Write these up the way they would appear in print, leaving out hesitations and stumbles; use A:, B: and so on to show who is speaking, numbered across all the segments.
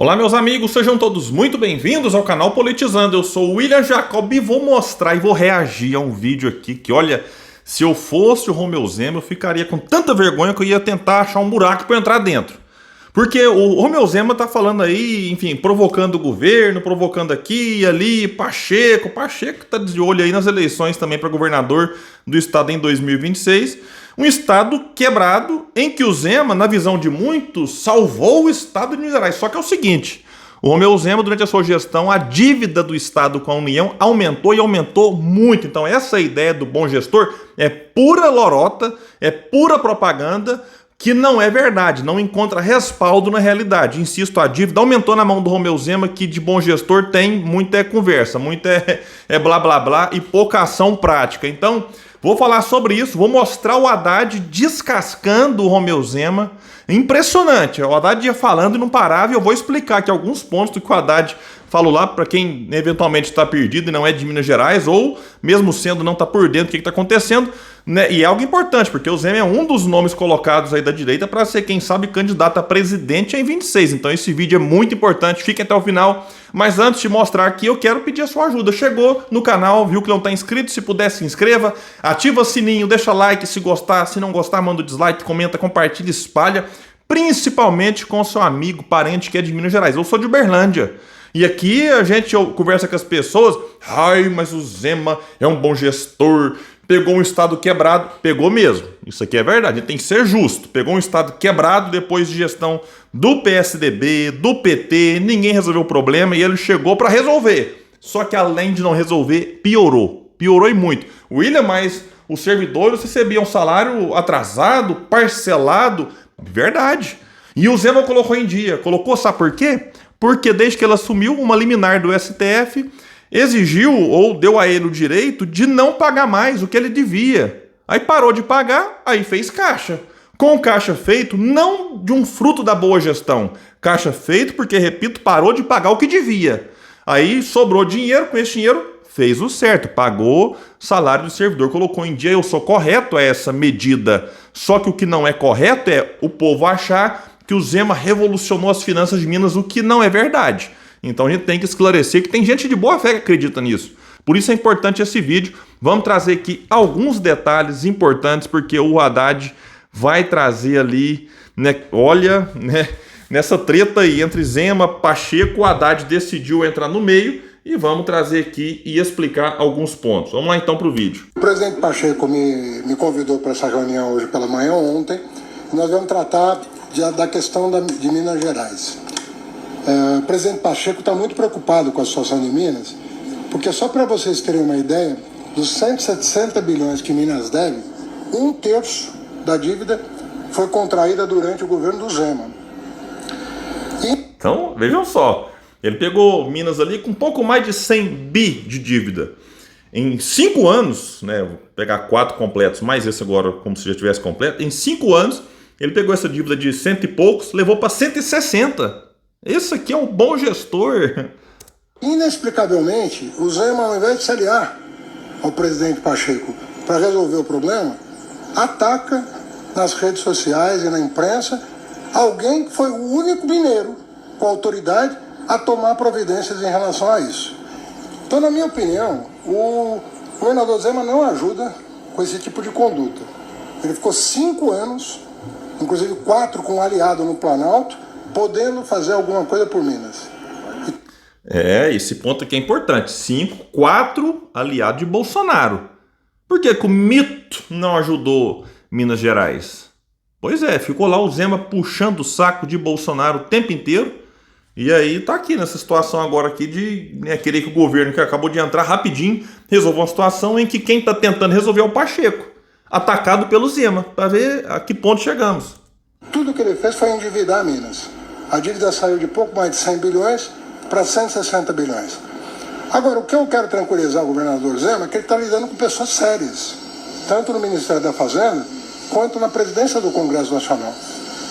A: Olá meus amigos, sejam todos muito bem-vindos ao canal Politizando. Eu sou o William Jacob e vou mostrar e vou reagir a um vídeo aqui que, olha, se eu fosse o Romeu Zema, eu ficaria com tanta vergonha que eu ia tentar achar um buraco para entrar dentro. Porque o Romeu Zema tá falando aí, enfim, provocando o governo, provocando aqui e ali, Pacheco tá de olho aí nas eleições também para governador do estado em 2026. Um estado quebrado em que o Zema, na visão de muitos, salvou o estado de Minas Gerais. Só que é o seguinte, o Romeu Zema, durante a sua gestão, a dívida do estado com a União aumentou e aumentou muito. Então essa ideia do bom gestor é pura lorota, é pura propaganda, que não é verdade, não encontra respaldo na realidade. Insisto, a dívida aumentou na mão do Romeu Zema, que de bom gestor tem muita conversa, muita blá blá blá e pouca ação prática. Então, vou falar sobre isso, vou mostrar o Haddad descascando o Romeu Zema. Impressionante, o Haddad ia falando e não parava, e eu vou explicar aqui alguns pontos do que o Haddad falou lá, para quem eventualmente está perdido e não é de Minas Gerais, ou mesmo sendo não está por dentro do que está acontecendo, né? E é algo importante, porque o Zema é um dos nomes colocados aí da direita para ser, quem sabe, candidato a presidente em 26. Então esse vídeo é muito importante, fiquem até o final. Mas antes de mostrar aqui, eu quero pedir a sua ajuda. Chegou no canal, viu que não está inscrito? Se puder, se inscreva, ativa o sininho, deixa like se gostar, se não gostar, manda o dislike, comenta, compartilha, espalha, principalmente com seu amigo, parente que é de Minas Gerais. Eu sou de Uberlândia. E aqui a gente conversa com as pessoas, ai, mas o Zema é um bom gestor, pegou um estado quebrado, pegou mesmo, isso aqui é verdade, tem que ser justo, pegou um estado quebrado depois de gestão do PSDB, do PT, ninguém resolveu o problema e ele chegou para resolver, só que além de não resolver, piorou e muito. O William, mas os servidores recebiam salário atrasado, parcelado, verdade, e o Zema colocou em dia, sabe por quê? Porque desde que ela assumiu, uma liminar do STF exigiu ou deu a ele o direito de não pagar mais o que ele devia. Aí parou de pagar, aí fez caixa. Com o caixa feito, não de um fruto da boa gestão. Caixa feito porque, repito, parou de pagar o que devia. Aí sobrou dinheiro, com esse dinheiro fez o certo, pagou salário do servidor, colocou em dia. Eu sou correto a essa medida. Só que o que não é correto é o povo achar que o Zema revolucionou as finanças de Minas, o que não é verdade. Então a gente tem que esclarecer que tem gente de boa fé que acredita nisso. Por isso é importante esse vídeo. Vamos trazer aqui alguns detalhes importantes, porque o Haddad vai trazer ali, né, olha, né, nessa treta aí entre Zema, Pacheco, o Haddad decidiu entrar no meio e vamos trazer aqui e explicar alguns pontos. Vamos lá então para o vídeo.
B: O presidente Pacheco me convidou para essa reunião hoje pela manhã, ontem. Nós vamos tratar da questão de Minas Gerais. O presidente Pacheco está muito preocupado com a situação de Minas, porque só para vocês terem uma ideia, dos 160 bilhões que Minas deve, 1/3 da dívida foi contraída durante o governo do Zema.
A: Então, vejam só, ele pegou Minas ali com um pouco mais de 100 bi de dívida. Em 5 anos, né, vou pegar 4 completos, mais esse agora como se já tivesse completo, em 5 anos, ele pegou essa dívida de 100 e poucos, levou para 160. Esse aqui é um bom gestor.
B: Inexplicavelmente, o Zema, ao invés de se aliar ao presidente Pacheco para resolver o problema, ataca nas redes sociais e na imprensa alguém que foi o único mineiro com autoridade a tomar providências em relação a isso. Então, na minha opinião, o governador Zema não ajuda com esse tipo de conduta. Ele ficou 5 anos, inclusive 4 com um aliado no Planalto, podendo fazer alguma coisa por Minas.
A: Esse ponto aqui é importante. 4 aliados de Bolsonaro. Por que o mito não ajudou Minas Gerais? Pois é, ficou lá o Zema puxando o saco de Bolsonaro o tempo inteiro. E aí tá aqui nessa situação agora aqui de querer que o governo, que acabou de entrar rapidinho, resolva uma situação em que quem tá tentando resolver é o Pacheco, atacado pelo Zema, para ver a que ponto chegamos.
B: Tudo que ele fez foi endividar Minas. A dívida saiu de pouco mais de 100 bilhões para 160 bilhões. Agora, o que eu quero tranquilizar o governador Zema é que ele está lidando com pessoas sérias, tanto no Ministério da Fazenda quanto na presidência do Congresso Nacional.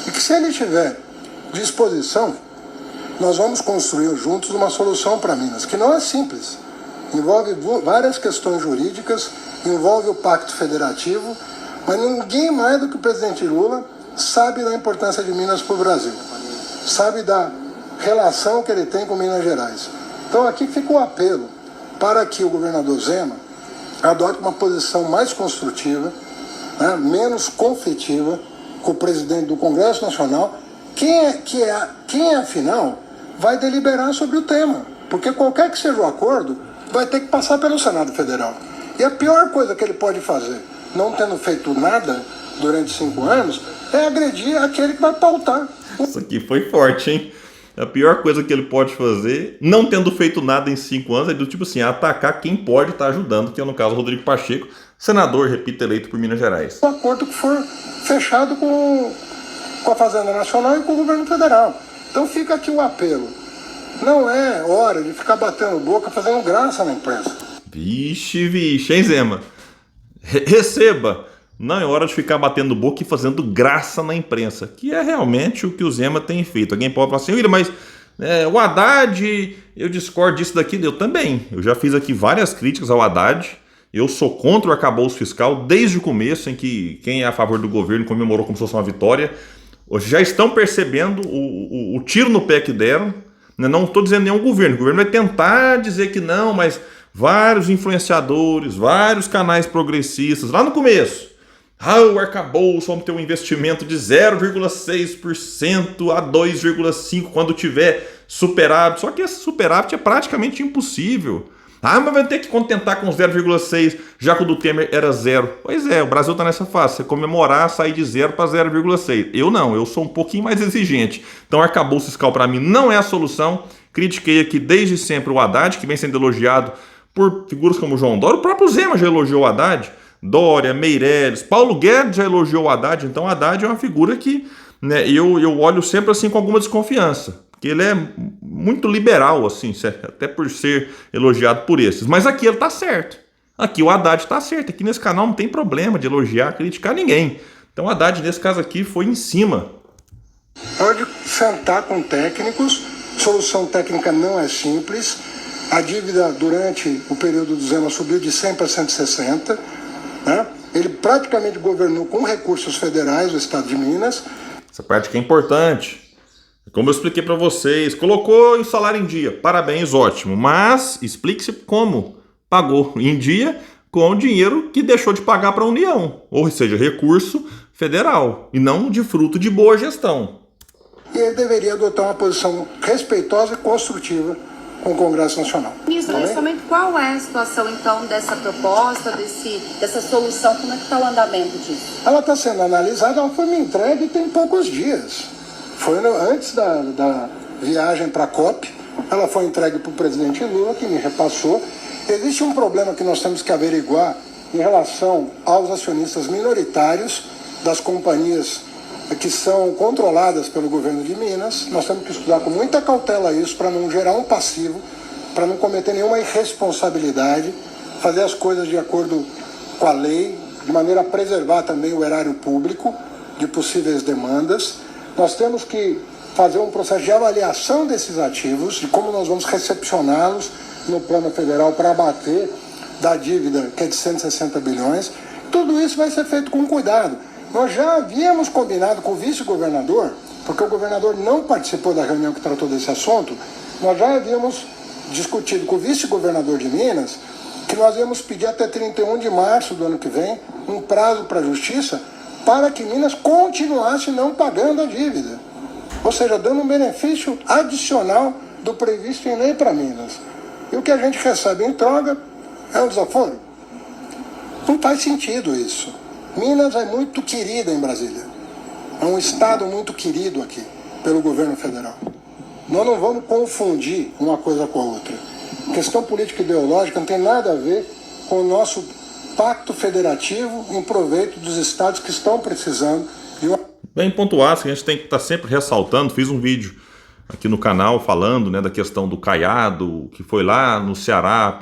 B: E que se ele tiver disposição, nós vamos construir juntos uma solução para Minas, que não é simples. Envolve várias questões jurídicas, envolve o Pacto Federativo, mas ninguém mais do que o presidente Lula sabe da importância de Minas para o Brasil. Sabe da relação que ele tem com Minas Gerais. Então aqui fica o apelo para que o governador Zema adote uma posição mais construtiva, né, menos conflitiva com o presidente do Congresso Nacional, quem afinal vai deliberar sobre o tema, porque qualquer que seja o acordo vai ter que passar pelo Senado Federal. E a pior coisa que ele pode fazer, não tendo feito nada durante 5 anos, é agredir aquele que vai pautar.
A: Isso aqui foi forte, hein? A pior coisa que ele pode fazer, não tendo feito nada em 5 anos, é do tipo assim, atacar quem pode estar ajudando, que é no caso o Rodrigo Pacheco, senador, repito, eleito por Minas Gerais.
B: O acordo que for fechado com a Fazenda Nacional e com o governo federal. Então fica aqui o apelo. Não é hora de ficar batendo boca, fazendo graça na imprensa.
A: Vixe, hein, Zema? Receba! Não é hora de ficar batendo boca e fazendo graça na imprensa, que é realmente o que o Zema tem feito. Alguém pode falar assim, William, mas o Haddad, eu discordo disso daqui. Eu também. Eu já fiz aqui várias críticas ao Haddad. Eu sou contra o arcabouço fiscal desde o começo, em que quem é a favor do governo comemorou como se fosse uma vitória. Hoje já estão percebendo o tiro no pé que deram. Não estou dizendo nenhum governo. O governo vai tentar dizer que não, mas vários influenciadores, vários canais progressistas, lá no começo, o arcabouço, vamos ter um investimento de 0,6% a 2,5% quando tiver superávit. Só que esse superávit é praticamente impossível. Mas vai ter que contentar com 0,6%, já que o do Temer era 0%. Pois é, o Brasil está nessa fase, você comemorar, sair de 0 para 0,6%. Eu não, eu sou um pouquinho mais exigente. Então arcabouço fiscal para mim não é a solução. Critiquei aqui desde sempre o Haddad, que vem sendo elogiado por figuras como João Dória. O próprio Zema já elogiou o Haddad. Dória, Meirelles, Paulo Guedes já elogiou o Haddad. Então o Haddad é uma figura que eu olho sempre assim com alguma desconfiança. Porque ele é muito liberal, assim, até por ser elogiado por esses. Mas aqui ele tá certo. Aqui o Haddad tá certo. Aqui nesse canal não tem problema de elogiar, criticar ninguém. Então o Haddad, nesse caso aqui, foi em cima.
B: Pode sentar com técnicos. Solução técnica não é simples. A dívida durante o período do Zema subiu de 100 para 160. Né? Ele praticamente governou com recursos federais o estado de Minas.
A: Essa parte que é importante. Como eu expliquei para vocês, colocou o salário em dia, parabéns, ótimo, mas explique-se como pagou em dia com o dinheiro que deixou de pagar para a União, ou seja, recurso federal, e não de fruto de boa gestão.
B: E ele deveria adotar uma posição respeitosa e construtiva com o Congresso Nacional.
C: Ministro, nesse momento, qual é a situação, então, dessa proposta, dessa solução? Como é que está o andamento disso?
B: Ela está sendo analisada, ela foi me entregue tem poucos dias. Foi antes da viagem para a COP, ela foi entregue para o presidente Lula, que me repassou. Existe um problema que nós temos que averiguar em relação aos acionistas minoritários das companhias que são controladas pelo governo de Minas. Nós temos que estudar com muita cautela isso para não gerar um passivo, para não cometer nenhuma irresponsabilidade, fazer as coisas de acordo com a lei, de maneira a preservar também o erário público de possíveis demandas. Nós temos que fazer um processo de avaliação desses ativos, de como nós vamos recepcioná-los no plano federal para abater da dívida, que é de 160 bilhões. Tudo isso vai ser feito com cuidado. Nós já havíamos combinado com o vice-governador, porque o governador não participou da reunião que tratou desse assunto, nós já havíamos discutido com o vice-governador de Minas que nós íamos pedir até 31 de março do ano que vem um prazo para a Justiça para que Minas continuasse não pagando a dívida. Ou seja, dando um benefício adicional do previsto em lei para Minas. E o que a gente recebe em troca é um desaforo. Não faz sentido isso. Minas é muito querida em Brasília. É um estado muito querido aqui pelo governo federal. Nós não vamos confundir uma coisa com a outra. A questão política ideológica não tem nada a ver com o nosso pacto federativo em proveito dos estados que estão precisando de uma...
A: Bem pontuado, que a gente tem que estar sempre ressaltando. Fiz um vídeo aqui no canal falando da questão do Caiado, que foi lá no Ceará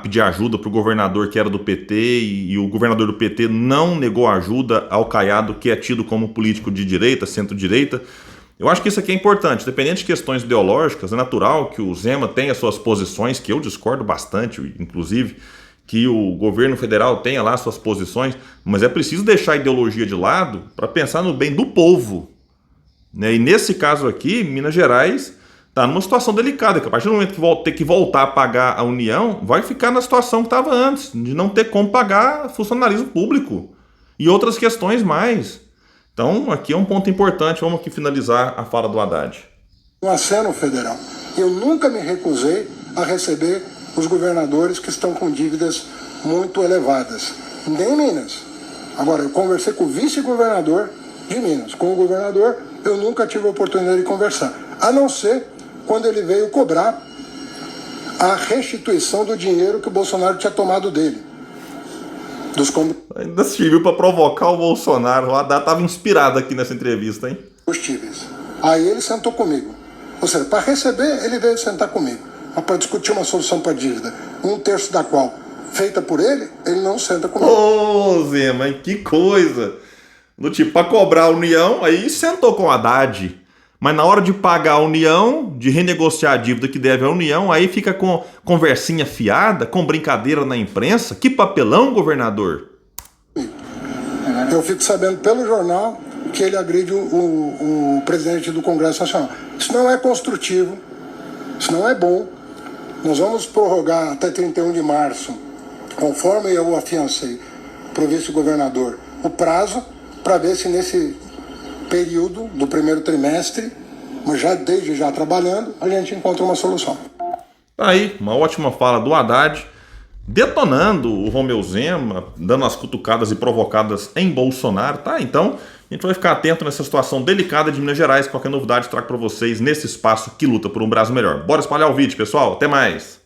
A: pedir ajuda para o governador que era do PT, e o governador do PT não negou ajuda ao Caiado, que é tido como político de direita, centro-direita. Eu acho que isso aqui é importante, dependendo de questões ideológicas, é natural que o Zema tenha suas posições, que eu discordo bastante, inclusive, que o governo federal tenha lá suas posições, mas é preciso deixar a ideologia de lado para pensar no bem do povo. E nesse caso aqui, Minas Gerais tá numa situação delicada, que a partir do momento que ter que voltar a pagar a União, vai ficar na situação que estava antes, de não ter como pagar funcionalismo público e outras questões mais. Então, aqui é um ponto importante, vamos aqui finalizar a fala do Haddad.
B: No aceno federal, eu nunca me recusei a receber os governadores que estão com dívidas muito elevadas, nem em Minas. Agora, eu conversei com o vice-governador de Minas. Com o governador, eu nunca tive a oportunidade de conversar, a não ser quando ele veio cobrar a restituição do dinheiro que o Bolsonaro tinha tomado dele.
A: Ainda serviu para provocar o Bolsonaro. O Haddad estava inspirado aqui nessa entrevista, hein?
B: Combustíveis. Aí ele sentou comigo. Ou seja, para receber, ele veio sentar comigo. Mas para discutir uma solução para a dívida, 1/3 da qual feita por ele, ele não senta comigo.
A: Ô, Zé, mas que coisa! Do tipo, para cobrar a União, aí sentou com o Haddad. Mas na hora de pagar a União, de renegociar a dívida que deve à União, aí fica com conversinha fiada, com brincadeira na imprensa. Que papelão, governador!
B: Eu fico sabendo pelo jornal que ele agride o presidente do Congresso Nacional. Isso não é construtivo, isso não é bom. Nós vamos prorrogar até 31 de março, conforme eu afiancei para o vice-governador, o prazo para ver se nesse período do primeiro trimestre, mas desde já trabalhando, a gente encontra uma solução.
A: Aí, uma ótima fala do Haddad, detonando o Romeu Zema, dando as cutucadas e provocadas em Bolsonaro, tá? Então, a gente vai ficar atento nessa situação delicada de Minas Gerais. Qualquer novidade trago para vocês nesse espaço que luta por um Brasil melhor. Bora espalhar o vídeo, pessoal. Até mais!